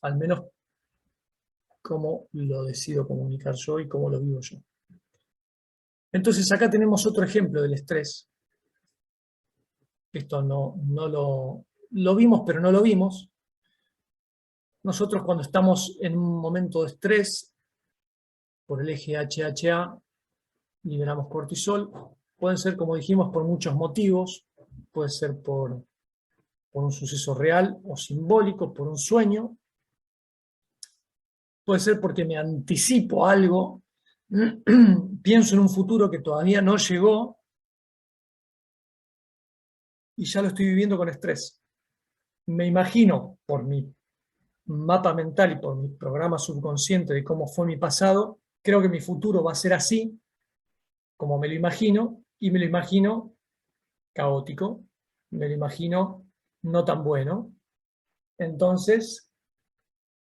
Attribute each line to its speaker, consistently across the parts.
Speaker 1: al menos cómo lo decido comunicar yo y cómo lo vivo yo. Entonces acá tenemos otro ejemplo del estrés. Esto no lo vimos, pero no lo vimos. Nosotros cuando estamos en un momento de estrés, por el eje HHA, liberamos cortisol. Pueden ser, como dijimos, por muchos motivos. Puede ser por un suceso real o simbólico, por un sueño. Puede ser porque me anticipo a algo, pienso en un futuro que todavía no llegó y ya lo estoy viviendo con estrés. Me imagino, por mi mapa mental y por mi programa subconsciente de cómo fue mi pasado, creo que mi futuro va a ser así, como me lo imagino, y me lo imagino caótico, me lo imagino no tan bueno. Entonces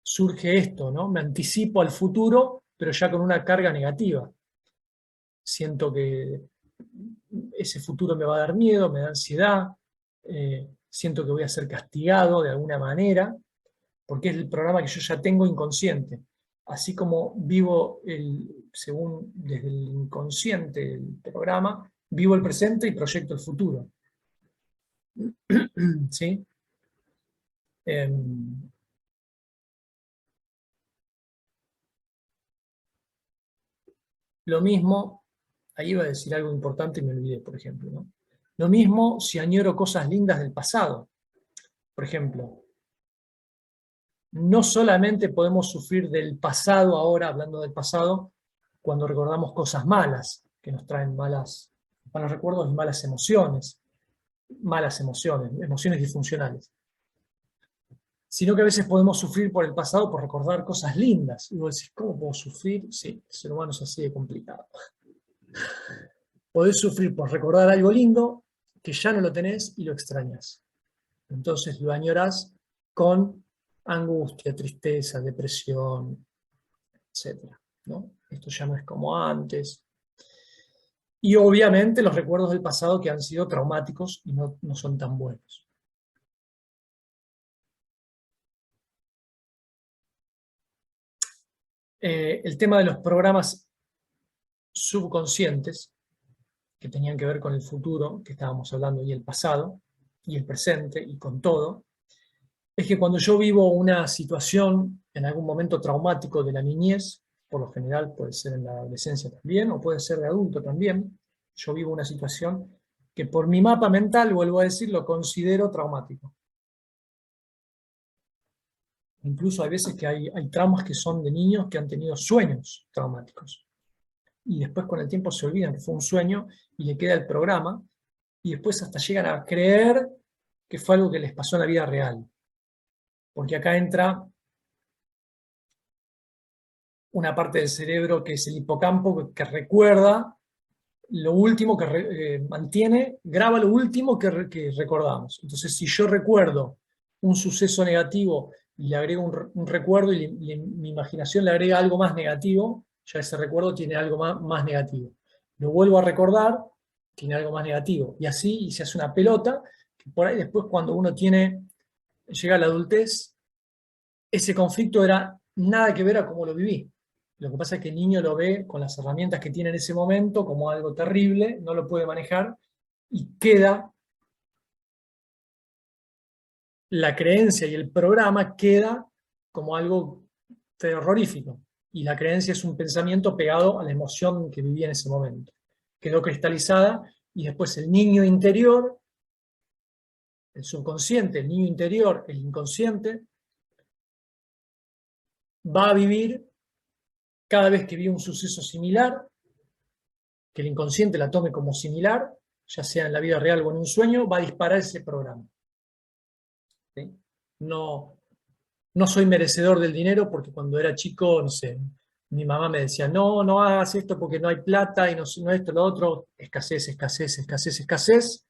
Speaker 1: surge esto, ¿no? Me anticipo al futuro, pero ya con una carga negativa. Siento que ese futuro me va a dar miedo, me da ansiedad, siento que voy a ser castigado de alguna manera, porque es el programa que yo ya tengo inconsciente. Así como vivo, según desde el inconsciente el programa, vivo el presente y proyecto el futuro. ¿Sí? Lo mismo, ahí iba a decir algo importante y me olvidé, por ejemplo, ¿no? Lo mismo si añoro cosas lindas del pasado. Por ejemplo, no solamente podemos sufrir del pasado ahora, hablando del pasado, cuando recordamos cosas malas, que nos traen malos recuerdos y malas emociones, emociones disfuncionales, sino que a veces podemos sufrir por el pasado por recordar cosas lindas. Y vos decís, ¿cómo puedo sufrir? Sí, el ser humano es así de complicado. Podés sufrir por recordar algo lindo que ya no lo tenés y lo extrañas. Entonces lo añorás con angustia, tristeza, depresión, etc., ¿no? Esto ya no es como antes. Y obviamente los recuerdos del pasado que han sido traumáticos y no son tan buenos. El tema de los programas subconscientes, que tenían que ver con el futuro, que estábamos hablando, y el pasado, y el presente, y con todo, es que cuando yo vivo una situación en algún momento traumático de la niñez, por lo general puede ser en la adolescencia también, o puede ser de adulto también, yo vivo una situación que por mi mapa mental, vuelvo a decir, lo considero traumático. Incluso hay veces que hay traumas que son de niños que han tenido sueños traumáticos. Y después con el tiempo se olvidan que fue un sueño y le queda el programa, y después hasta llegan a creer que fue algo que les pasó en la vida real. Porque acá entra una parte del cerebro que es el hipocampo, que recuerda lo último, que mantiene, graba lo último que recordamos. Entonces, si yo recuerdo un suceso negativo y le agrego un recuerdo y mi imaginación le agrega algo más negativo, ya ese recuerdo tiene algo más negativo. Lo vuelvo a recordar, tiene algo más negativo. Y así y se hace una pelota, que por ahí después cuando uno llega a la adultez, ese conflicto era nada que ver a cómo lo viví. Lo que pasa es que el niño lo ve con las herramientas que tiene en ese momento como algo terrible, no lo puede manejar y la creencia y el programa queda como algo terrorífico. Y la creencia es un pensamiento pegado a la emoción que vivía en ese momento. Quedó cristalizada y después el niño interior, el subconsciente, el niño interior, el inconsciente, va a vivir cada vez que vive un suceso similar, que el inconsciente la tome como similar, ya sea en la vida real o en un sueño, va a disparar ese programa. ¿Sí? No soy merecedor del dinero porque cuando era chico, no sé, mi mamá me decía, no hagas esto porque no hay plata y no esto, lo otro, escasez, escasez, escasez, escasez,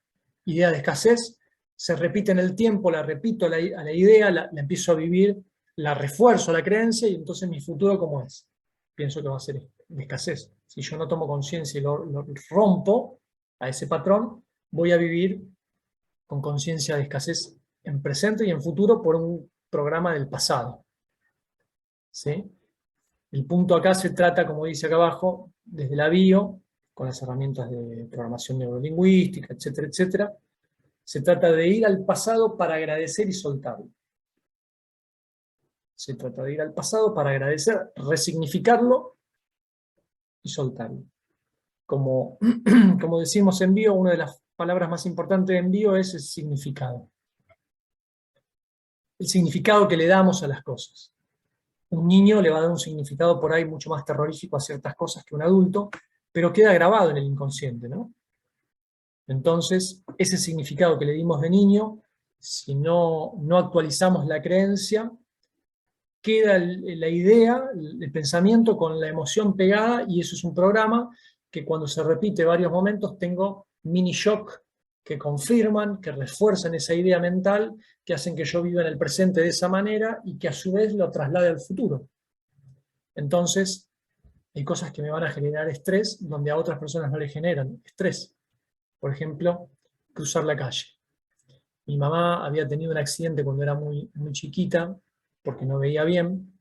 Speaker 1: idea de escasez, se repite en el tiempo, la repito a la idea, la empiezo a vivir, la refuerzo la creencia y entonces mi futuro ¿cómo es? Pienso que va a ser de escasez. Si yo no tomo conciencia y lo rompo a ese patrón, voy a vivir con conciencia de escasez en presente y en futuro por un programa del pasado. ¿sí? El punto acá se trata, como dice acá abajo, desde la bio, con las herramientas de programación neurolingüística, etcétera, etcétera. Se trata de ir al pasado para agradecer y soltarlo. Se trata de ir al pasado para agradecer, resignificarlo y soltarlo. Como, como decimos en bio, una de las palabras más importantes en bio es el significado. El significado que le damos a las cosas. Un niño le va a dar un significado por ahí mucho más terrorífico a ciertas cosas que un adulto, pero queda grabado en el inconsciente, ¿no? Entonces, ese significado que le dimos de niño, si no actualizamos la creencia, queda la idea, el pensamiento con la emoción pegada, y eso es un programa que cuando se repite varios momentos tengo mini shock que confirman, que refuerzan esa idea mental, que hacen que yo viva en el presente de esa manera y que a su vez lo traslade al futuro. Entonces, hay cosas que me van a generar estrés donde a otras personas no le generan estrés. Por ejemplo, cruzar la calle. Mi mamá había tenido un accidente cuando era muy, muy chiquita, porque no veía bien,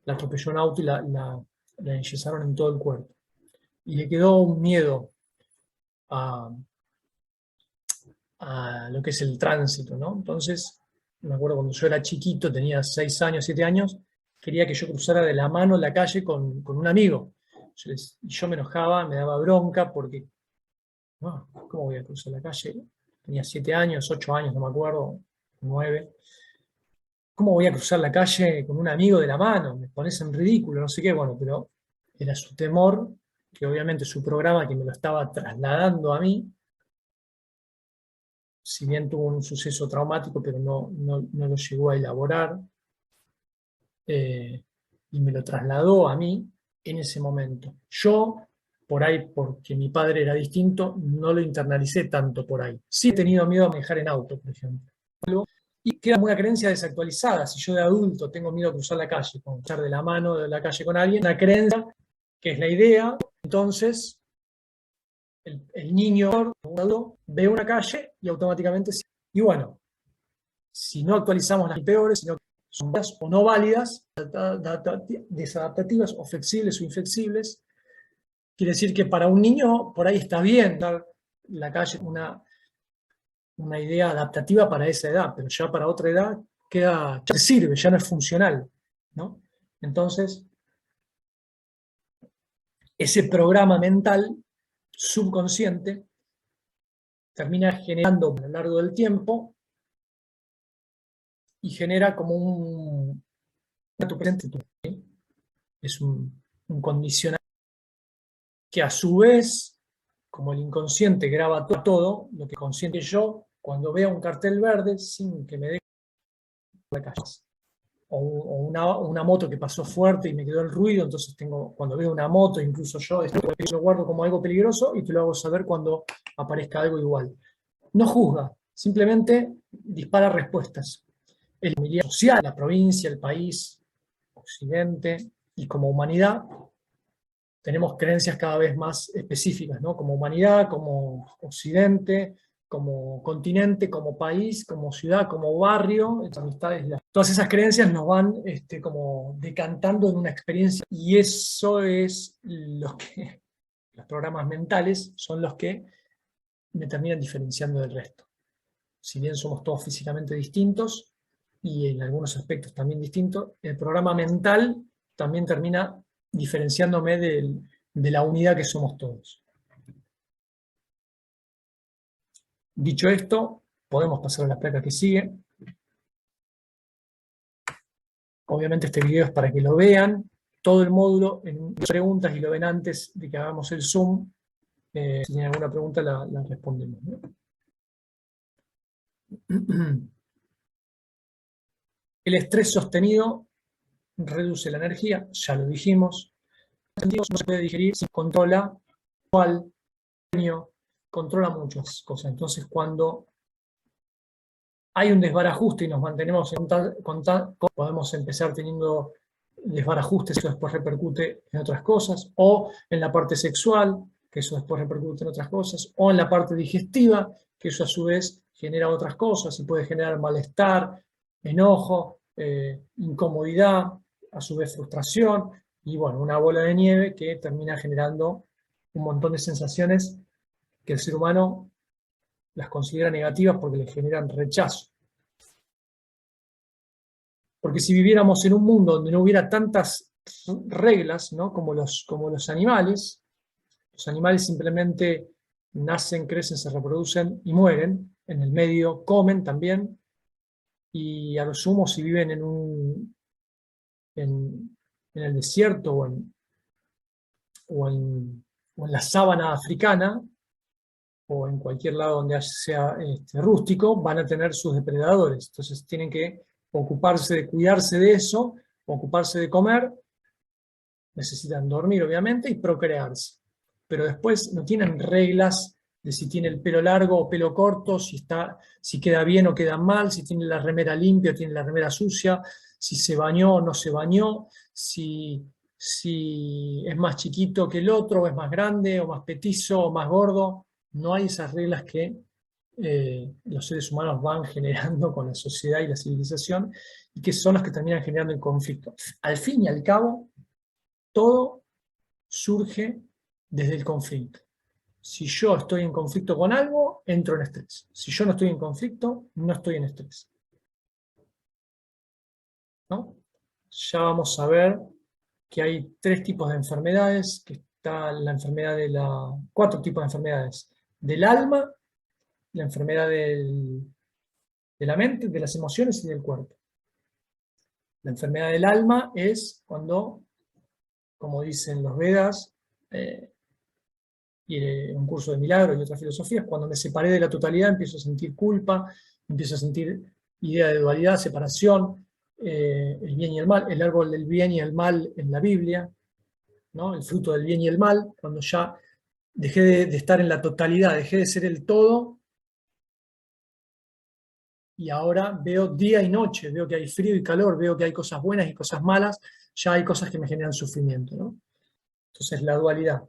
Speaker 1: la atropelló un auto y la enyesaron en todo el cuerpo. Y le quedó un miedo a lo que es el tránsito, ¿no? Entonces, me acuerdo cuando yo era chiquito, tenía 6 años, 7 años, quería que yo cruzara de la mano la calle con un amigo. Yo me enojaba, me daba bronca, porque, no, ¿cómo voy a cruzar la calle? Tenía 7 años, 8 años, no me acuerdo, 9. ¿Cómo voy a cruzar la calle con un amigo de la mano? Me pones en ridículo, no sé qué, bueno, pero era su temor, que obviamente su programa que me lo estaba trasladando a mí, si bien tuvo un suceso traumático, pero no lo llegó a elaborar, y me lo trasladó a mí en ese momento. Yo, por ahí, porque mi padre era distinto, no lo internalicé tanto por ahí. Sí he tenido miedo a manejar en auto, por ejemplo. Y queda una creencia desactualizada. Si yo de adulto tengo miedo a cruzar la calle, con estar de la mano de la calle con alguien, una creencia que es la idea, entonces el niño ve una calle y automáticamente... Y bueno, si no actualizamos las peores, sino que son válidas o no válidas, desadaptativas o flexibles o inflexibles, quiere decir que para un niño por ahí está bien dar la calle una idea adaptativa para esa edad, pero ya para otra edad ya sirve, ya no es funcional, ¿no? Entonces, ese programa mental subconsciente termina generando a lo largo del tiempo y genera como un presente, ¿sí? Es un condicionante que a su vez, como el inconsciente graba todo, lo que consciente yo, cuando vea un cartel verde, sin que me dé la calle, o una moto que pasó fuerte y me quedó el ruido, entonces cuando veo una moto, incluso yo lo guardo como algo peligroso y te lo hago saber cuando aparezca algo igual. No juzga, simplemente dispara respuestas. El familiar social, la provincia, el país, Occidente, y como humanidad, tenemos creencias cada vez más específicas, ¿no? Como humanidad, como Occidente, como continente, como país, como ciudad, como barrio, amistades. Todas esas creencias nos van como decantando en una experiencia, y eso es lo que los programas mentales son los que me terminan diferenciando del resto. Si bien somos todos físicamente distintos, y en algunos aspectos también distintos, el programa mental también termina diferenciándome de la unidad que somos todos. Dicho esto, podemos pasar a la placa que sigue. Obviamente este video es para que lo vean, todo el módulo en preguntas, y lo ven antes de que hagamos el Zoom. Si tienen alguna pregunta la respondemos, ¿no? El estrés sostenido reduce la energía, ya lo dijimos. No se puede digerir si controla cuál controla muchas cosas. Entonces, cuando hay un desbarajuste y nos mantenemos en contacto, podemos empezar teniendo desbarajustes, eso después repercute en otras cosas, o en la parte sexual, que eso después repercute en otras cosas, o en la parte digestiva, que eso a su vez genera otras cosas y puede generar malestar, enojo, incomodidad, a su vez frustración, y bueno, una bola de nieve que termina generando un montón de sensaciones que el ser humano las considera negativas porque le generan rechazo. Porque si viviéramos en un mundo donde no hubiera tantas reglas, ¿no? como los animales simplemente nacen, crecen, se reproducen y mueren, en el medio comen también, y a lo sumo si viven en el desierto o en, o en la sábana africana, o en cualquier lado donde sea rústico, van a tener sus depredadores. Entonces tienen que ocuparse de cuidarse de eso, ocuparse de comer, necesitan dormir obviamente y procrearse. Pero después no tienen reglas de si tiene el pelo largo o pelo corto, si queda bien o queda mal, si tiene la remera limpia o tiene la remera sucia, si se bañó o no se bañó, si es más chiquito que el otro, o es más grande, o más petizo, o más gordo. No hay esas reglas que los seres humanos van generando con la sociedad y la civilización, y que son las que terminan generando el conflicto. Al fin y al cabo, todo surge desde el conflicto. Si yo estoy en conflicto con algo, entro en estrés. Si yo no estoy en conflicto, no estoy en estrés, ¿no? Ya vamos a ver que hay 3 tipos de enfermedades, que está la enfermedad de 4 tipos de enfermedades: del alma, la enfermedad de la mente, de las emociones y del cuerpo. La enfermedad del alma es cuando, como dicen los Vedas, y un curso de milagros y otras filosofías, cuando me separé de la totalidad empiezo a sentir culpa, empiezo a sentir idea de dualidad, separación, el bien y el mal, el árbol del bien y el mal en la Biblia, ¿no? El fruto del bien y el mal, cuando ya dejé de estar en la totalidad, dejé de ser el todo, y ahora veo día y noche, veo que hay frío y calor, veo que hay cosas buenas y cosas malas, ya hay cosas que me generan sufrimiento, ¿no? Entonces la dualidad.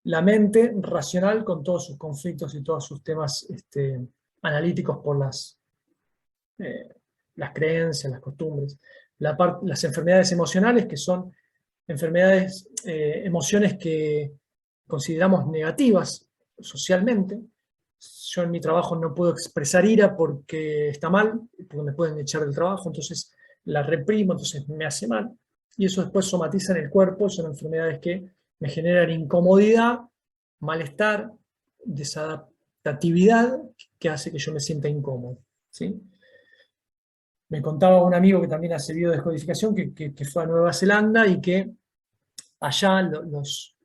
Speaker 1: La mente racional con todos sus conflictos y todos sus temas analíticos por eh, las creencias, las costumbres. Las enfermedades emocionales, que son enfermedades, emociones que consideramos negativas socialmente. Yo en mi trabajo no puedo expresar ira porque está mal, porque me pueden echar del trabajo, entonces la reprimo, entonces me hace mal. Y eso después somatiza en el cuerpo, son enfermedades que me generan incomodidad, malestar, desadaptatividad, que hace que yo me sienta incómodo, ¿sí? Me contaba un amigo que también hace biodescodificación, que fue a Nueva Zelanda y que allá los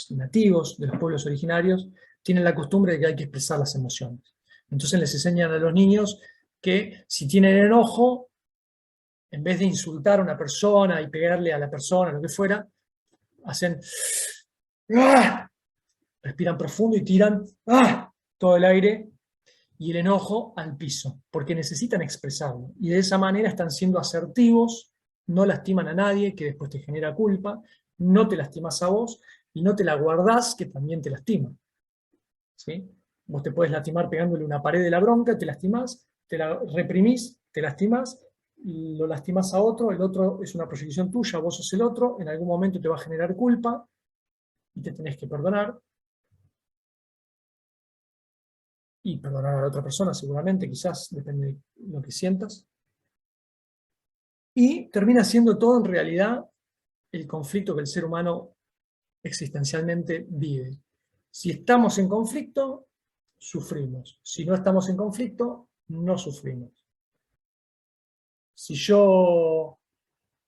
Speaker 1: nativos de los pueblos originarios tienen la costumbre de que hay que expresar las emociones. Entonces les enseñan a los niños que si tienen enojo, en vez de insultar a una persona y pegarle a la persona, lo que fuera, hacen ¡ah! Respiran profundo y tiran ¡ah! Todo el aire y el enojo al piso, porque necesitan expresarlo. Y de esa manera están siendo asertivos, no lastiman a nadie, que después te genera culpa, no te lastimas a vos, y no te la guardás, que también te lastima, ¿sí? Vos te puedes lastimar pegándole una pared de la bronca, te lastimás, te la reprimís, te lastimás, lo lastimás a otro, el otro es una proyección tuya, vos sos el otro, en algún momento te va a generar culpa, y te tenés que perdonar, y perdonar a la otra persona seguramente, quizás, depende de lo que sientas. Y termina siendo todo en realidad el conflicto que el ser humano existencialmente vive. Si estamos en conflicto, sufrimos. Si no estamos en conflicto, no sufrimos. Si yo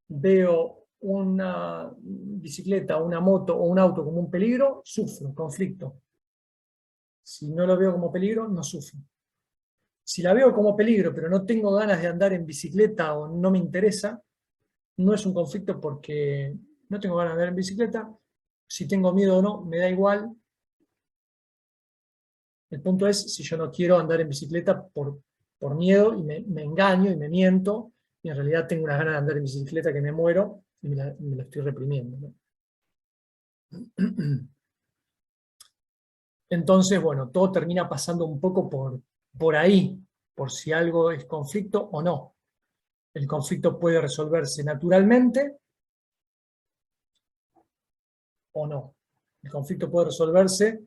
Speaker 1: veo una bicicleta, una moto o un auto como un peligro, sufro, conflicto. Si no lo veo como peligro, no sufro. Si la veo como peligro, pero no tengo ganas de andar en bicicleta o no me interesa, no es un conflicto porque no tengo ganas de andar en bicicleta. Si tengo miedo o no, me da igual. El punto es si yo no quiero andar en bicicleta por miedo y me engaño y me miento, y en realidad tengo unas ganas de andar en bicicleta que me muero y me la estoy reprimiendo, ¿no? Entonces, bueno, todo termina pasando un poco por ahí, por si algo es conflicto o no. El conflicto puede resolverse naturalmente o no. El conflicto puede resolverse,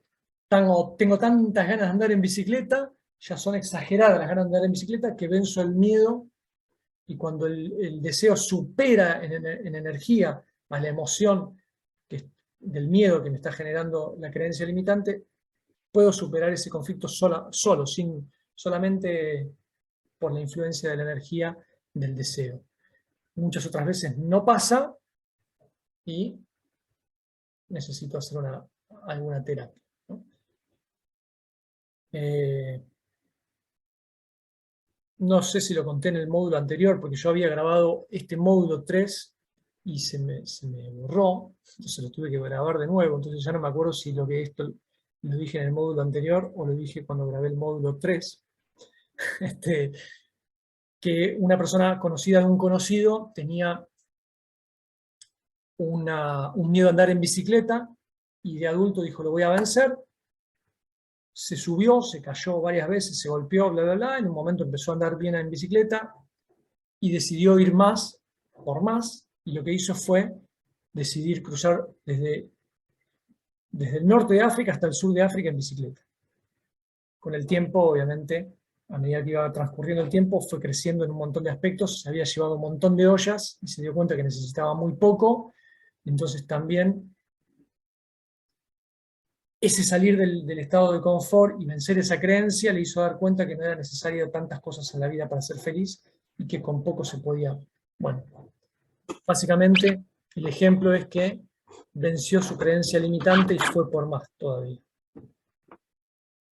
Speaker 1: tengo tantas ganas de andar en bicicleta, ya son exageradas las ganas de andar en bicicleta, que venzo el miedo, y cuando el deseo supera en energía a la emoción del miedo que me está generando la creencia limitante, puedo superar ese conflicto solo, solamente por la influencia de la energía del deseo. Muchas otras veces no pasa y necesito hacer alguna terapia, ¿no? No sé si lo conté en el módulo anterior, porque yo había grabado este módulo 3 y se me borró, entonces lo tuve que grabar de nuevo, entonces ya no me acuerdo si esto lo dije en el módulo anterior o lo dije cuando grabé el módulo 3. Que una persona conocida de un conocido tenía un miedo a andar en bicicleta, y de adulto dijo, lo voy a vencer. Se subió, se cayó varias veces, se golpeó, bla, bla, bla. En un momento empezó a andar bien en bicicleta y decidió ir más por más. Y lo que hizo fue decidir cruzar desde el norte de África hasta el sur de África en bicicleta. Con el tiempo, obviamente, a medida que iba transcurriendo el tiempo, fue creciendo en un montón de aspectos. Se había llevado un montón de ollas y se dio cuenta que necesitaba muy poco. Entonces también ese salir del estado de confort y vencer esa creencia le hizo dar cuenta que no era necesario tantas cosas en la vida para ser feliz y que con poco se podía. Bueno, básicamente el ejemplo es que venció su creencia limitante y fue por más todavía.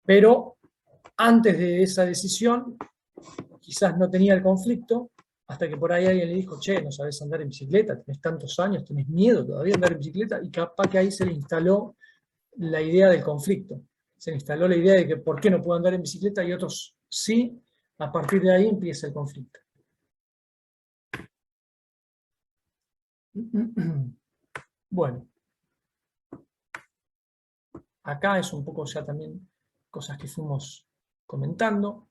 Speaker 1: Pero antes de esa decisión, quizás no tenía el conflicto, hasta que por ahí alguien le dijo, che, no sabes andar en bicicleta, tenés tantos años, tenés miedo todavía de andar en bicicleta, y capaz que ahí se le instaló la idea del conflicto. Se le instaló la idea de que por qué no puedo andar en bicicleta y otros sí. A partir de ahí empieza el conflicto. Bueno, acá es un poco ya también cosas que fuimos comentando.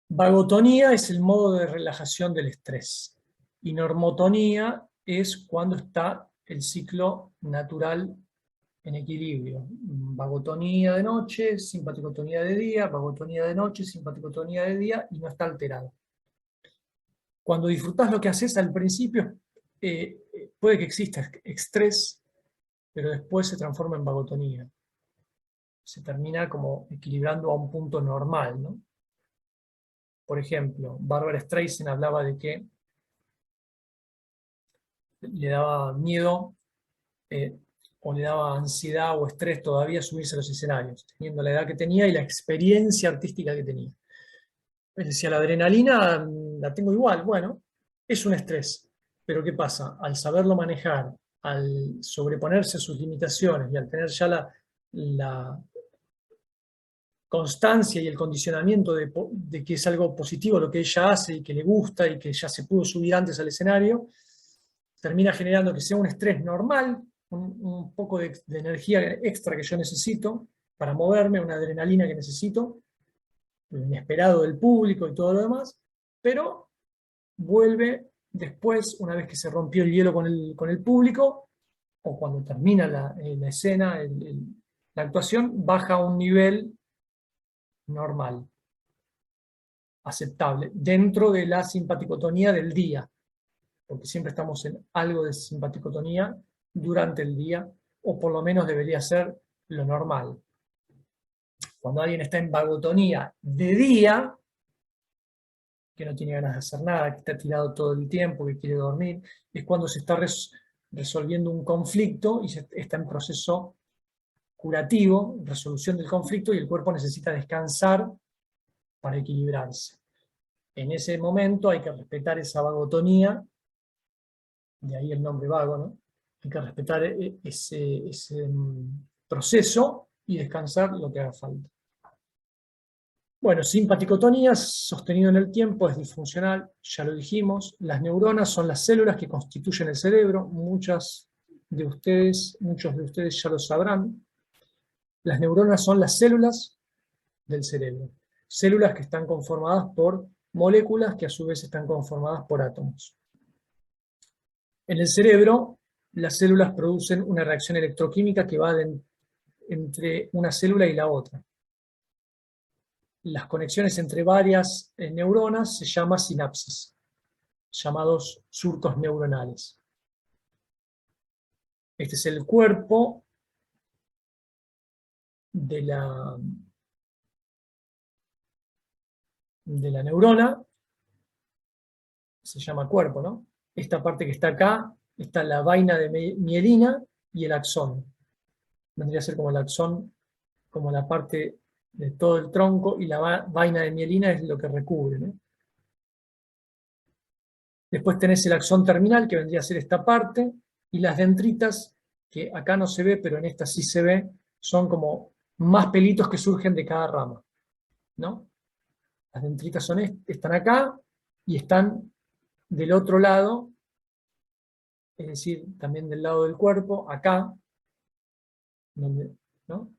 Speaker 1: Vagotonía es el modo de relajación del estrés. Y normotonía es cuando está el ciclo natural en equilibrio. Vagotonía de noche, simpaticotonía de día, vagotonía de noche, simpaticotonía de día, y no está alterado. Cuando disfrutás lo que haces al principio, puede que exista estrés, pero después se transforma en vagotonía. Se termina como equilibrando a un punto normal, ¿no? Por ejemplo, Barbara Streisand hablaba de que le daba miedo o le daba ansiedad o estrés todavía subirse a los escenarios, teniendo la edad que tenía y la experiencia artística que tenía. Él decía, la adrenalina la tengo igual. Bueno, es un estrés, pero ¿qué pasa? Al saberlo manejar, al sobreponerse a sus limitaciones y al tener ya la constancia y el condicionamiento de que es algo positivo lo que ella hace y que le gusta y que ya se pudo subir antes al escenario, termina generando que sea un estrés normal, un poco de energía extra que yo necesito para moverme, una adrenalina que necesito, lo inesperado del público y todo lo demás, pero vuelve después, una vez que se rompió el hielo con el público, o cuando termina la escena, la actuación, baja a un nivel normal, aceptable, dentro de la simpaticotonía del día, porque siempre estamos en algo de simpaticotonía durante el día, o por lo menos debería ser lo normal. Cuando alguien está en vagotonía de día, que no tiene ganas de hacer nada, que está tirado todo el tiempo, que quiere dormir, es cuando se está resolviendo un conflicto y está en proceso curativo, resolución del conflicto, y el cuerpo necesita descansar para equilibrarse. En ese momento hay que respetar esa vagotonía, de ahí el nombre vago, ¿no? Hay que respetar ese proceso y descansar lo que haga falta. Bueno, simpaticotonía sostenido en el tiempo es disfuncional, ya lo dijimos. Las neuronas son las células que constituyen el cerebro. Muchos de ustedes ya lo sabrán. Las neuronas son las células del cerebro. Células que están conformadas por moléculas que a su vez están conformadas por átomos. En el cerebro, las células producen una reacción electroquímica que va entre una célula y la otra. Las conexiones entre varias neuronas se llaman sinapsis, llamados surcos neuronales. Este es el cuerpo de la neurona, se llama cuerpo, ¿no? Esta parte que está acá, está la vaina de mielina y el axón. Vendría a ser como el axón, como la parte de todo el tronco, y la vaina de mielina es lo que recubre, ¿no? Después tenés el axón terminal, que vendría a ser esta parte, y las dendritas, que acá no se ve, pero en esta sí se ve, son como más pelitos que surgen de cada rama, ¿no? Las dendritas están acá, y están del otro lado, es decir, también del lado del cuerpo, acá, ¿no?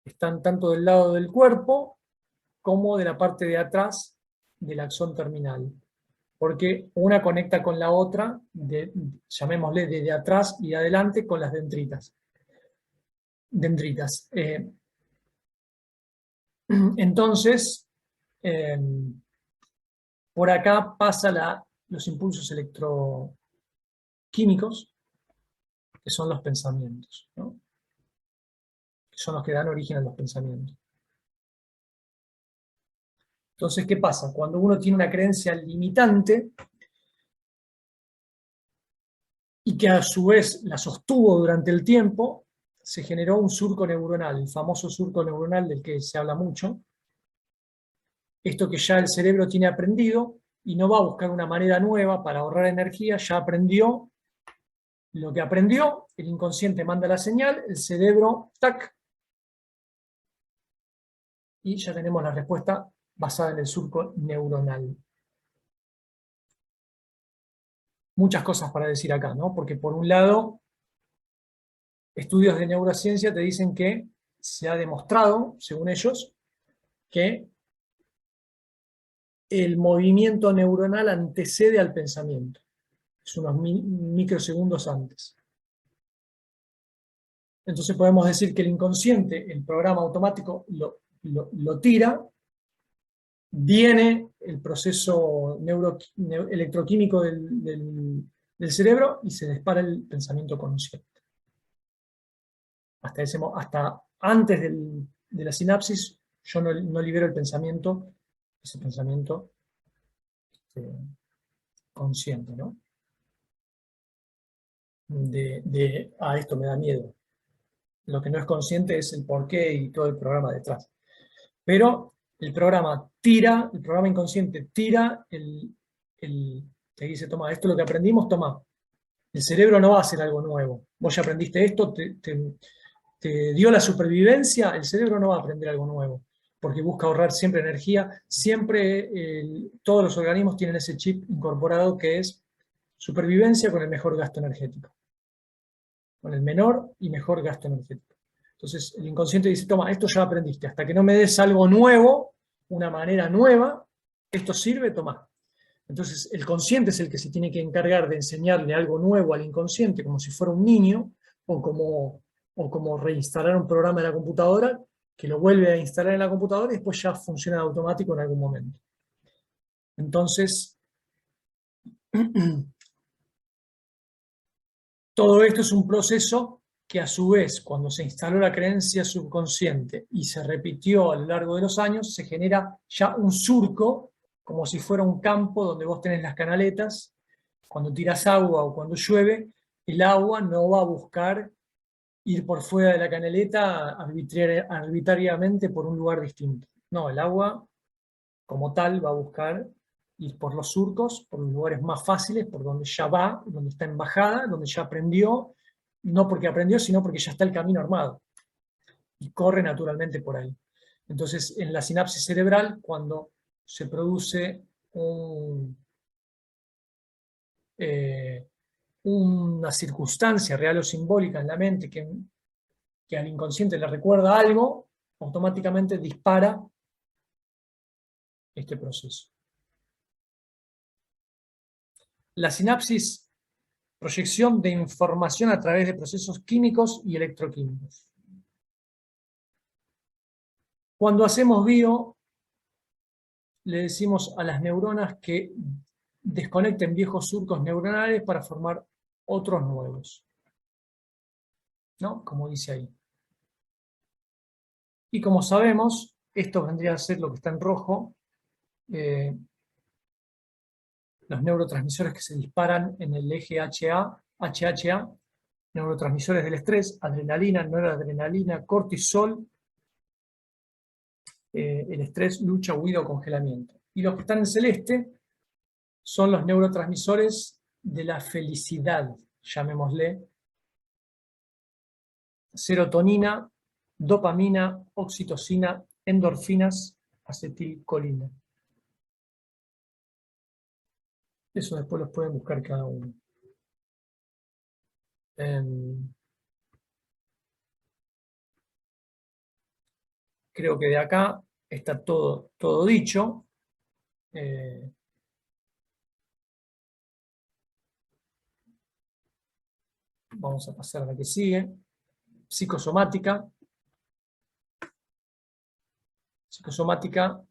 Speaker 1: Están tanto del lado del cuerpo, como de la parte de atrás del axón terminal. Porque una conecta con la otra, llamémosle desde atrás y adelante, con las dendritas. Entonces, por acá pasan los impulsos electroquímicos, que son los pensamientos, ¿no? Que son los que dan origen a los pensamientos. Entonces, ¿qué pasa? Cuando uno tiene una creencia limitante, y que a su vez la sostuvo durante el tiempo, se generó un surco neuronal, el famoso surco neuronal del que se habla mucho. Esto que ya el cerebro tiene aprendido y no va a buscar una manera nueva para ahorrar energía, ya aprendió lo que aprendió, el inconsciente manda la señal, el cerebro, tac, y ya tenemos la respuesta basada en el surco neuronal. Muchas cosas para decir acá, ¿no? Porque por un lado, estudios de neurociencia te dicen que se ha demostrado, según ellos, que el movimiento neuronal antecede al pensamiento. Es unos microsegundos antes. Entonces podemos decir que el inconsciente, el programa automático, lo tira, viene el proceso electroquímico del cerebro y se dispara el pensamiento consciente. Hasta antes de la sinapsis, yo no libero el pensamiento, ese pensamiento consciente, ¿no? Esto me da miedo. Lo que no es consciente es el porqué y todo el programa detrás. Pero el programa inconsciente tira te dice, toma, esto es lo que aprendimos, toma. El cerebro no va a hacer algo nuevo. Vos ya aprendiste esto, te dio la supervivencia, el cerebro no va a aprender algo nuevo, porque busca ahorrar siempre energía. Siempre todos los organismos tienen ese chip incorporado que es supervivencia con el mejor gasto energético. Con el menor y mejor gasto energético. Entonces el inconsciente dice, toma, esto ya aprendiste, hasta que no me des algo nuevo, una manera nueva, esto sirve, toma. Entonces el consciente es el que se tiene que encargar de enseñarle algo nuevo al inconsciente, como si fuera un niño, o como reinstalar un programa en la computadora, que lo vuelve a instalar en la computadora y después ya funciona automático en algún momento. Entonces, todo esto es un proceso que a su vez, cuando se instaló la creencia subconsciente y se repitió a lo largo de los años, se genera ya un surco, como si fuera un campo donde vos tenés las canaletas. Cuando tiras agua o cuando llueve, el agua no va a buscar ir por fuera de la canaleta arbitrariamente por un lugar distinto. No, el agua como tal va a buscar ir por los surcos, por los lugares más fáciles, por donde ya va, donde está en bajada, donde ya aprendió, no porque aprendió, sino porque ya está el camino armado. Y corre naturalmente por ahí. Entonces, en la sinapsis cerebral, cuando se produce una circunstancia real o simbólica en la mente que al inconsciente le recuerda algo, automáticamente dispara este proceso. La sinapsis, proyección de información a través de procesos químicos y electroquímicos. Cuando hacemos bio, le decimos a las neuronas que desconecten viejos surcos neuronales para formar otros nuevos, ¿no? Como dice ahí. Y como sabemos, esto vendría a ser lo que está en rojo, los neurotransmisores que se disparan en el eje HHA, neurotransmisores del estrés, adrenalina, noradrenalina, cortisol, el estrés, lucha, huida o congelamiento. Y los que están en celeste son los neurotransmisores de la felicidad, llamémosle, serotonina, dopamina, oxitocina, endorfinas, acetilcolina. Eso después los pueden buscar cada uno. Creo que de acá está todo dicho. Vamos a pasar a la que sigue. Psicosomática. Psicosomática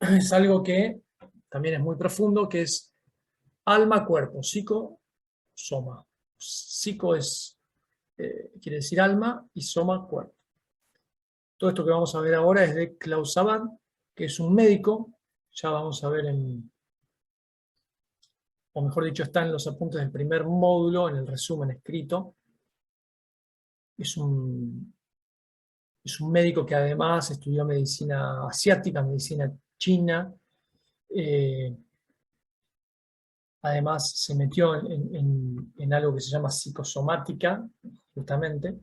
Speaker 1: es algo que también es muy profundo, que es alma, cuerpo, psico, soma. Psico es, quiere decir alma, y soma, cuerpo. Todo esto que vamos a ver ahora es de Klaus Abad, que es un médico, ya vamos a ver o mejor dicho, está en los apuntes del primer módulo, en el resumen escrito. Es un médico que además estudió medicina asiática, medicina china, además se metió en algo que se llama psicosomática, justamente,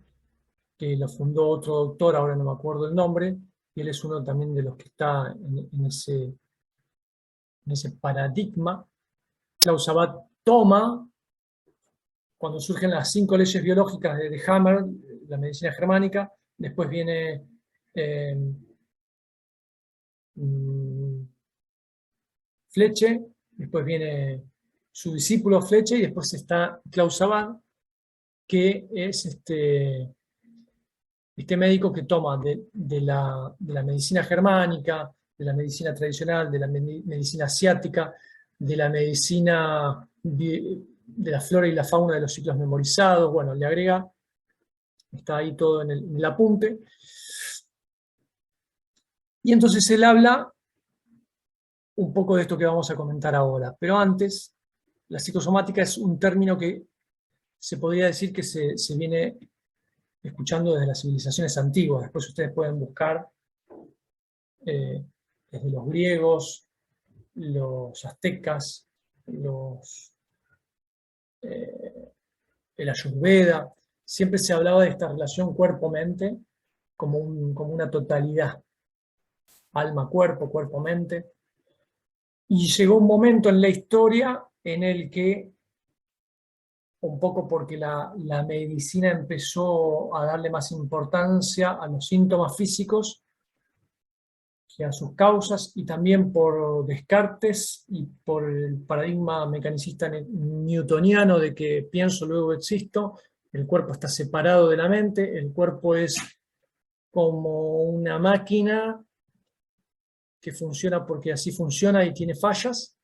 Speaker 1: que lo fundó otro doctor, ahora no me acuerdo el nombre, y él es uno también de los que está en ese paradigma. Klaus Abad toma, cuando surgen las 5 leyes biológicas de Hammer, la medicina germánica, después viene Fleche, después viene su discípulo Fleche, y después está Klaus Abad, que es este médico que toma de la medicina germánica, de la medicina tradicional, de la medicina asiática, de la medicina de la flora y la fauna de los ciclos memorizados, bueno, le agrega, está ahí todo en el apunte. Y entonces él habla un poco de esto que vamos a comentar ahora, pero antes, la psicosomática es un término que se podría decir que se viene escuchando desde las civilizaciones antiguas. Después ustedes pueden buscar desde los griegos, los aztecas, el Ayurveda. Siempre se hablaba de esta relación cuerpo-mente como una totalidad. Alma-cuerpo, cuerpo-mente. Y llegó un momento en la historia en el que, un poco porque la medicina empezó a darle más importancia a los síntomas físicos que a sus causas, y también por Descartes y por el paradigma mecanicista newtoniano de que pienso, luego existo, el cuerpo está separado de la mente, el cuerpo es como una máquina que funciona porque así funciona y tiene fallas,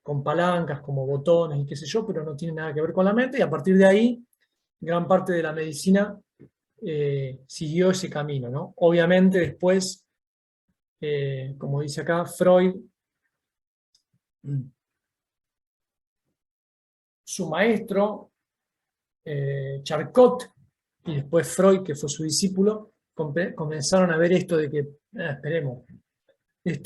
Speaker 1: con palancas como botones y qué sé yo, pero no tiene nada que ver con la mente, y a partir de ahí gran parte de la medicina siguió ese camino, ¿no? Obviamente después, como dice acá, Freud, su maestro, Charcot, y después Freud, que fue su discípulo, comenzaron a ver esto de que, esperemos, el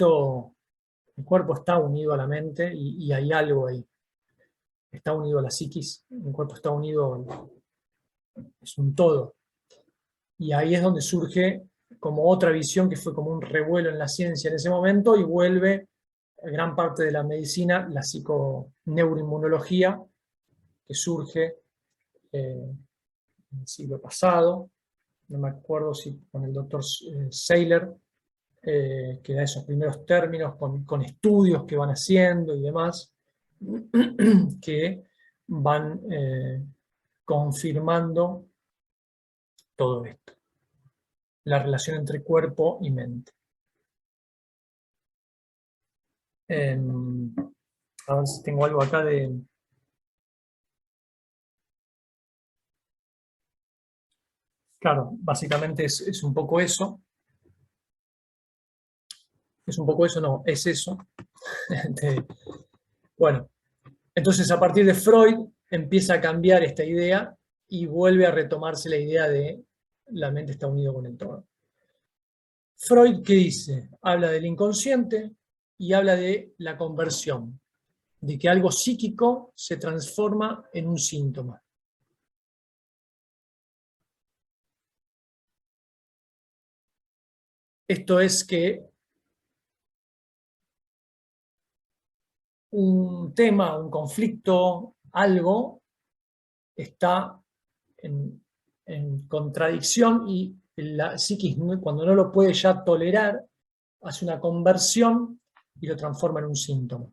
Speaker 1: cuerpo está unido a la mente y hay algo ahí. Está unido a la psiquis, el cuerpo está unido, es un todo. Y ahí es donde surge como otra visión que fue como un revuelo en la ciencia en ese momento, y vuelve gran parte de la medicina, la psiconeuroinmunología, que surge en el siglo pasado, no me acuerdo si con el doctor Seiler, que da esos primeros términos con estudios que van haciendo y demás, que van confirmando todo esto, la relación entre cuerpo y mente. A ver si tengo algo acá de... Claro, básicamente es un poco eso. Es un poco eso, no, es eso. Bueno, entonces a partir de Freud empieza a cambiar esta idea y vuelve a retomarse la idea de la mente está unida con el todo. Freud, ¿qué dice? Habla del inconsciente y habla de la conversión, de que algo psíquico se transforma en un síntoma. Esto es que un tema, un conflicto, algo está en contradicción y la psiquis, cuando no lo puede ya tolerar, hace una conversión y lo transforma en un síntoma.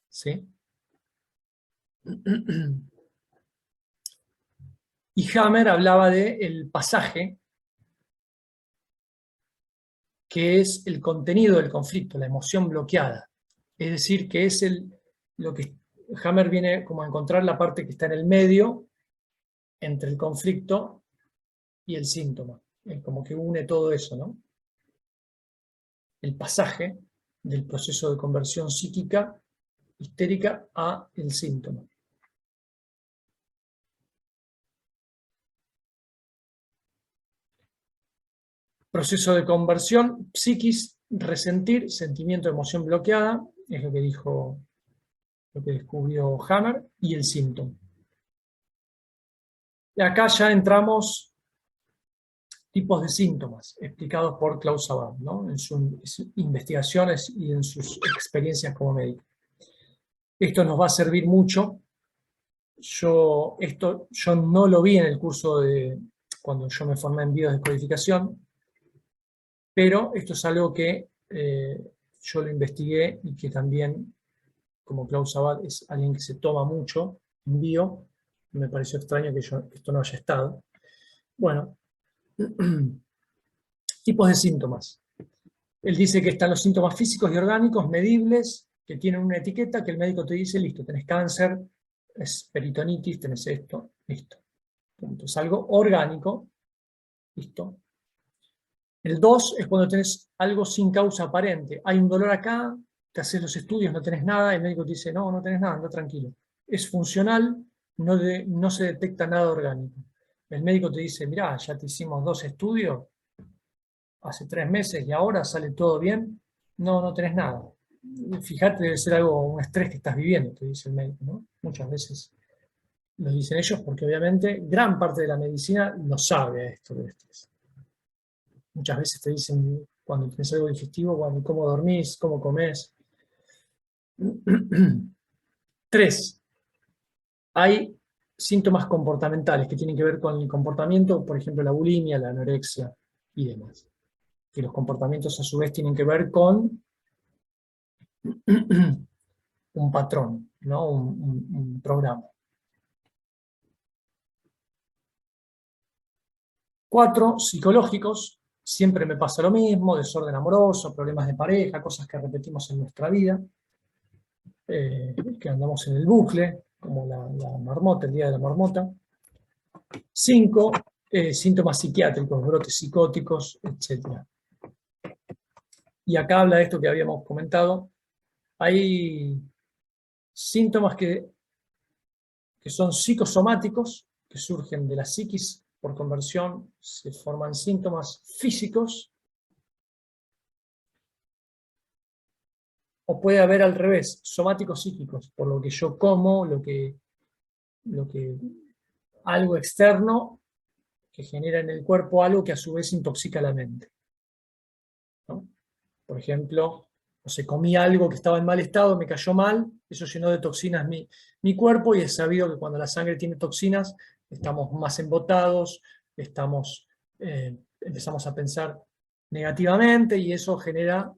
Speaker 1: ¿Sí? Y Hammer hablaba del pasaje, que es el contenido del conflicto, la emoción bloqueada. Es decir, que es lo que Hammer viene como a encontrar la parte que está en el medio entre el conflicto y el síntoma. Como que une todo eso, ¿no? El pasaje del proceso de conversión psíquica histérica a el síntoma. Proceso de conversión, psiquis, resentir, sentimiento, emoción bloqueada, es lo que dijo, lo que descubrió Hammer, y el síntoma. Y acá ya entramos tipos de síntomas explicados por Klaus Abad, ¿no? En sus investigaciones y en sus experiencias como médico. Esto nos va a servir mucho. Yo no lo vi en el curso de cuando yo me formé en biodescodificación, pero esto es algo que yo lo investigué y que también, como Klaus Abad es alguien que se toma mucho en bio, me pareció extraño que esto no haya estado. Bueno, tipos de síntomas. Él dice que están los síntomas físicos y orgánicos medibles, que tienen una etiqueta que el médico te dice, listo, tenés cáncer, es peritonitis, tenés esto, listo. Entonces, algo orgánico, listo. El 2 es cuando tenés algo sin causa aparente. Hay un dolor acá, te haces los estudios, no tenés nada, el médico te dice, no, no tenés nada, anda tranquilo. Es funcional, no se detecta nada orgánico. El médico te dice, mirá, ya te hicimos 2 estudios hace 3 meses y ahora sale todo bien. No, no tenés nada. Fíjate, debe ser un estrés que estás viviendo, te dice el médico, ¿no? Muchas veces lo dicen ellos porque obviamente gran parte de la medicina lo sabe esto del estrés. Muchas veces te dicen, cuando tienes algo digestivo, bueno, cómo dormís, cómo comés. 3. Hay síntomas comportamentales que tienen que ver con el comportamiento, por ejemplo, la bulimia, la anorexia y demás. Que los comportamientos a su vez tienen que ver con un patrón, ¿no? un programa. 4, psicológicos. Siempre me pasa lo mismo, desorden amoroso, problemas de pareja, cosas que repetimos en nuestra vida, que andamos en el bucle, como la marmota, el día de la marmota. 5, síntomas psiquiátricos, brotes psicóticos, etc. Y acá habla de esto que habíamos comentado. Hay síntomas que son psicosomáticos, que surgen de la psiquis por conversión, se forman síntomas físicos, o puede haber al revés, somáticos psíquicos, por lo que yo como, algo externo que genera en el cuerpo algo que a su vez intoxica la mente, ¿no? Por ejemplo, no sé, comí algo que estaba en mal estado, me cayó mal, eso llenó de toxinas mi cuerpo, y es sabido que cuando la sangre tiene toxinas, estamos más embotados, empezamos a pensar negativamente y eso genera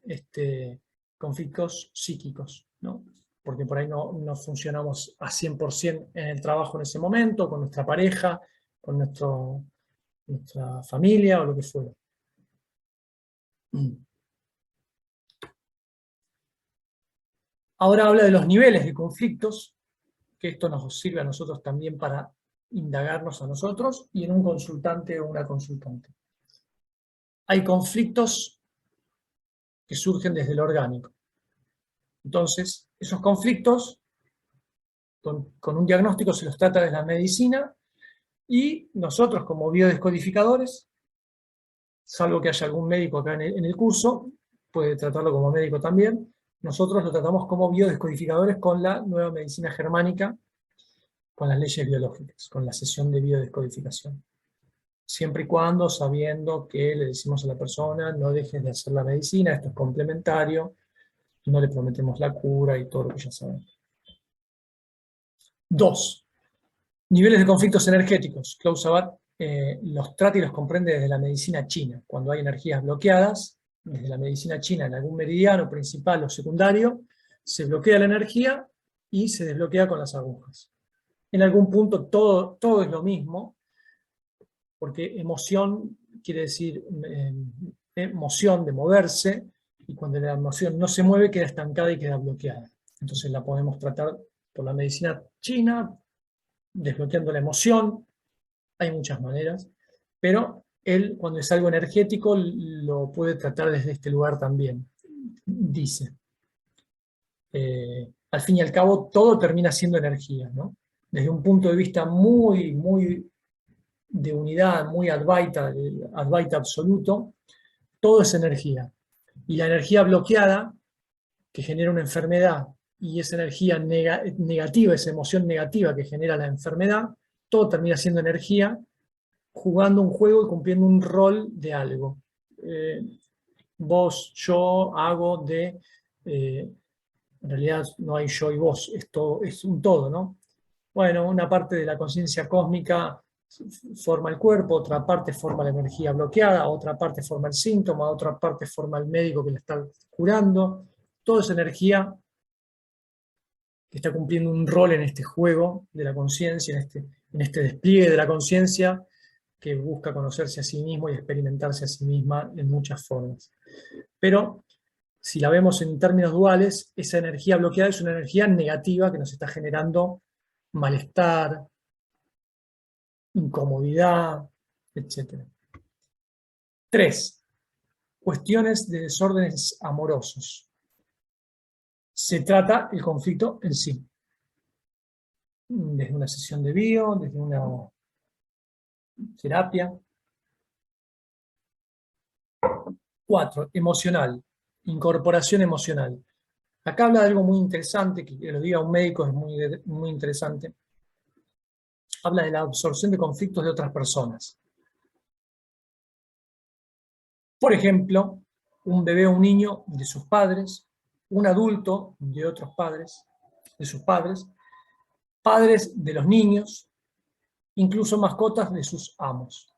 Speaker 1: conflictos psíquicos, ¿no? Porque por ahí no funcionamos a 100% en el trabajo en ese momento, con nuestra pareja, con nuestra familia o lo que fuera. Ahora habla de los niveles de conflictos, que esto nos sirve a nosotros también para indagarnos a nosotros y en un consultante o una consultante. Hay conflictos que surgen desde lo orgánico. Entonces, esos conflictos, con un diagnóstico se los trata desde la medicina y nosotros como biodescodificadores, salvo que haya algún médico acá en el curso, puede tratarlo como médico también, nosotros lo tratamos como biodescodificadores con la nueva medicina germánica, con las leyes biológicas, con la sesión de biodescodificación. Siempre y cuando sabiendo que le decimos a la persona, no dejes de hacer la medicina, esto es complementario, no le prometemos la cura y todo lo que ya sabemos. 2. Niveles de conflictos energéticos. Klaus Sabat los trata y los comprende desde la medicina china. Cuando hay energías bloqueadas, desde la medicina china en algún meridiano principal o secundario, se bloquea la energía y se desbloquea con las agujas. En algún punto todo es lo mismo, porque emoción quiere decir emoción de moverse, y cuando la emoción no se mueve queda estancada y queda bloqueada. Entonces la podemos tratar por la medicina china, desbloqueando la emoción, hay muchas maneras, pero él cuando es algo energético lo puede tratar desde este lugar también, dice. Al fin y al cabo todo termina siendo energía, ¿no? Desde un punto de vista muy de unidad, muy Advaita absoluto, todo es energía. Y la energía bloqueada, que genera una enfermedad, y esa energía negativa, esa emoción negativa que genera la enfermedad, todo termina siendo energía, jugando un juego y cumpliendo un rol de algo. Vos, yo, hago de... en realidad no hay yo y vos, esto es un todo, ¿no? Bueno, una parte de la conciencia cósmica forma el cuerpo, otra parte forma la energía bloqueada, otra parte forma el síntoma, otra parte forma el médico que le está curando. Toda esa energía que está cumpliendo un rol en este juego de la conciencia, en este despliegue de la conciencia que busca conocerse a sí mismo y experimentarse a sí misma en muchas formas. Pero si la vemos en términos duales, esa energía bloqueada es una energía negativa que nos está generando malestar, incomodidad, etc. 3. Cuestiones de desórdenes amorosos. Se trata el conflicto en sí. Desde una sesión de bio, desde una terapia. 4. Emocional. Incorporación emocional. Acá habla de algo muy interesante, que lo diga un médico es muy interesante. Habla de la absorción de conflictos de otras personas. Por ejemplo, un bebé o un niño de sus padres, un adulto de otros padres, de sus padres, padres de los niños, incluso mascotas de sus amos.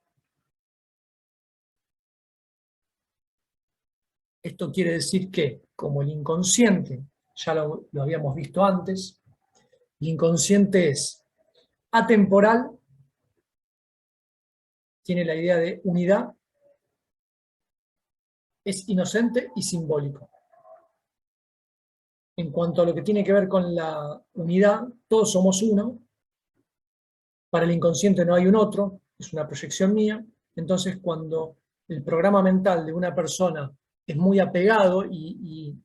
Speaker 1: Esto quiere decir que, como el inconsciente, ya lo habíamos visto antes, el inconsciente es atemporal, tiene la idea de unidad, es inocente y simbólico. En cuanto a lo que tiene que ver con la unidad, todos somos uno, para el inconsciente no hay un otro, es una proyección mía, entonces cuando el programa mental de una persona es muy apegado y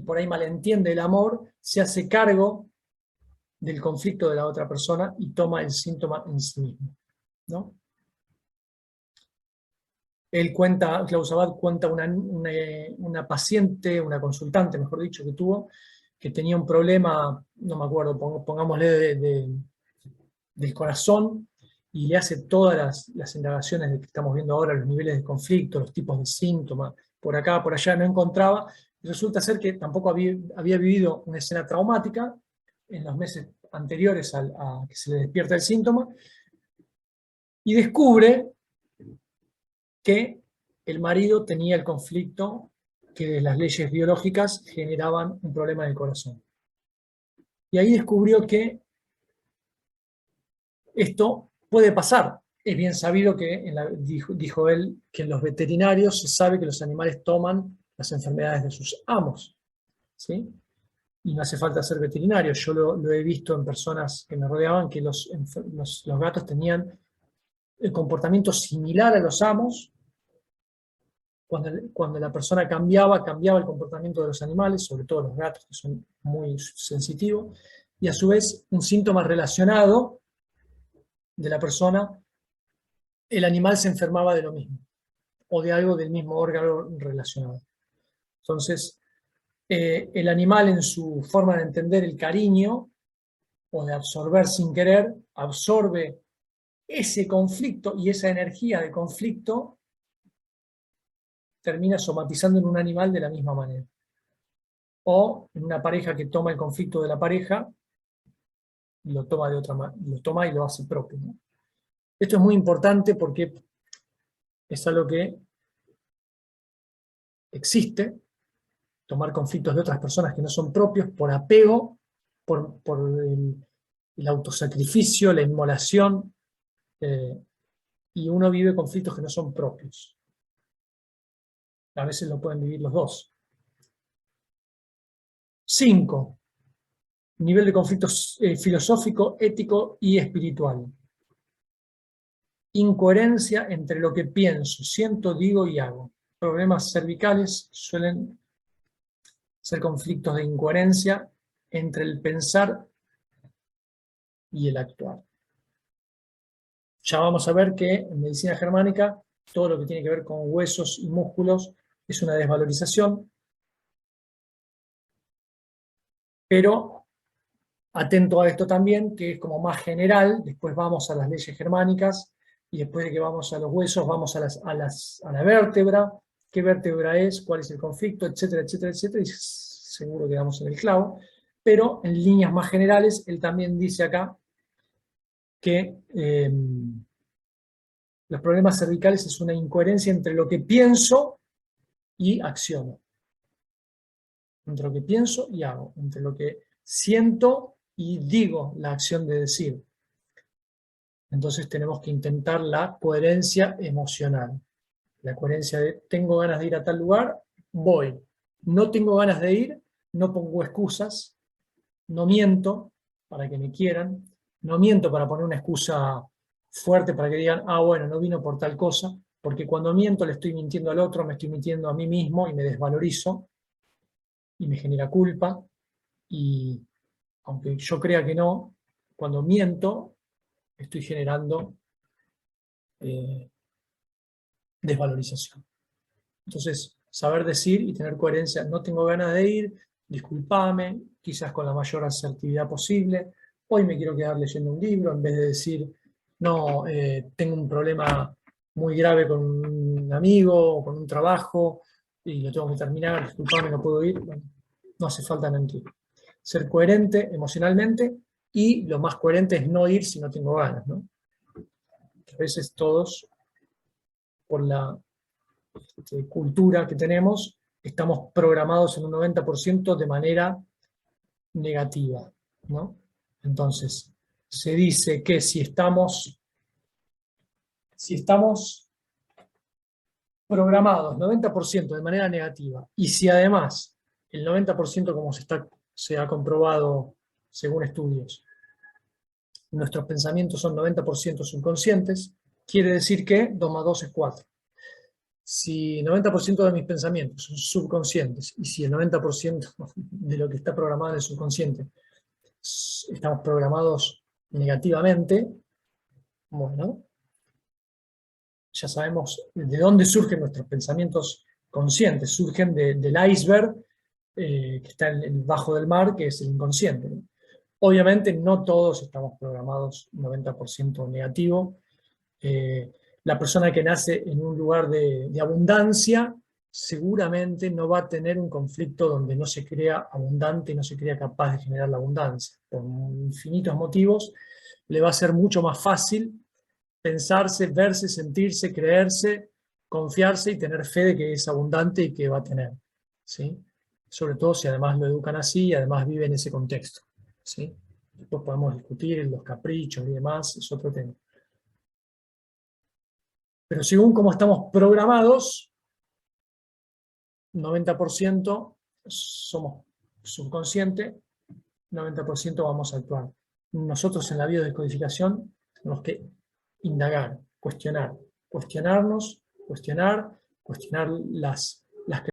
Speaker 1: por ahí malentiende el amor, se hace cargo del conflicto de la otra persona y toma el síntoma en sí mismo, ¿no? Él cuenta, Klaus Sabat cuenta una paciente, una consultante, mejor dicho, que tuvo, que tenía un problema, no me acuerdo, pongámosle del corazón, y le hace todas las indagaciones de que estamos viendo ahora, los niveles de conflicto, los tipos de síntomas, por acá, por allá, no encontraba, y resulta ser que tampoco había vivido una escena traumática en los meses anteriores a que se le despierta el síntoma, y descubre que el marido tenía el conflicto que las leyes biológicas generaban un problema en el corazón. Y ahí descubrió que esto puede pasar. Es bien sabido que, dijo él, que en los veterinarios se sabe que los animales toman las enfermedades de sus amos, ¿sí? Y no hace falta ser veterinario. Yo lo he visto en personas que me rodeaban, que los gatos tenían el comportamiento similar a los amos. Cuando la persona cambiaba el comportamiento de los animales, sobre todo los gatos, que son muy sensitivos, y a su vez un síntoma relacionado de la persona, el animal se enfermaba de lo mismo, o de algo del mismo órgano relacionado. Entonces, el animal en su forma de entender el cariño, o de absorber sin querer, absorbe ese conflicto, y esa energía de conflicto termina somatizando en un animal de la misma manera. O en una pareja que toma el conflicto de la pareja, lo toma de otra manera, lo toma y lo hace propio, ¿no? Esto es muy importante porque es algo que existe, tomar conflictos de otras personas que no son propios por apego, por el autosacrificio, la inmolación, y uno vive conflictos que no son propios. A veces lo pueden vivir los dos. 5. Nivel de conflicto filosófico, ético y espiritual. Incoherencia entre lo que pienso, siento, digo y hago. Problemas cervicales suelen ser conflictos de incoherencia entre el pensar y el actuar. Ya vamos a ver que en medicina germánica todo lo que tiene que ver con huesos y músculos es una desvalorización, pero atento a esto también, que es como más general. Después vamos a las leyes germánicas, y después de que vamos a los huesos, vamos a la vértebra, qué vértebra es, cuál es el conflicto, etcétera, etcétera, etcétera, y seguro que damos en el clavo. Pero en líneas más generales, él también dice acá que los problemas cervicales es una incoherencia entre lo que pienso y acciono. Entre lo que pienso y hago, entre lo que siento y digo, la acción de decir. Entonces tenemos que intentar la coherencia emocional. La coherencia de, tengo ganas de ir a tal lugar, voy. No tengo ganas de ir, no pongo excusas, no miento para que me quieran, no miento para poner una excusa fuerte para que digan, ah, bueno, no vino por tal cosa, porque cuando miento le estoy mintiendo al otro, me estoy mintiendo a mí mismo y me desvalorizo y me genera culpa. Y aunque yo crea que no, cuando miento estoy generando desvalorización. Entonces, saber decir y tener coherencia, no tengo ganas de ir, discúlpame, quizás con la mayor asertividad posible, hoy me quiero quedar leyendo un libro, en vez de decir, no, tengo un problema muy grave con un amigo o con un trabajo y lo tengo que terminar, discúlpame, no puedo ir. Bueno, no hace falta mentir. Ser coherente emocionalmente, y lo más coherente es no ir si no tengo ganas, ¿no? A veces todos, por la cultura que tenemos, estamos programados en un 90% de manera negativa, ¿no? Entonces, se dice que si estamos programados 90% de manera negativa, y si además el 90%, como se ha comprobado según estudios, nuestros pensamientos son 90% subconscientes, quiere decir que 2 más 2 es 4. Si 90% de mis pensamientos son subconscientes, y si el 90% de lo que está programado en el subconsciente estamos programados negativamente, bueno, ya sabemos de dónde surgen nuestros pensamientos conscientes. Surgen del iceberg que está bajo del mar, que es el inconsciente, ¿no? Obviamente no todos estamos programados 90% negativo. La persona que nace en un lugar de abundancia seguramente no va a tener un conflicto donde no se crea abundante y no se crea capaz de generar la abundancia. Por infinitos motivos, le va a ser mucho más fácil pensarse, verse, sentirse, creerse confiarse y tener fe de que es abundante y que va a tener, ¿sí? Sobre todo si además lo educan así y además vive en ese contexto, ¿sí? Después podemos discutir los caprichos y demás, es otro tema. Pero según cómo estamos programados, 90% somos subconsciente, 90% vamos a actuar. Nosotros en la biodescodificación tenemos que indagar, cuestionar, cuestionarnos, cuestionar las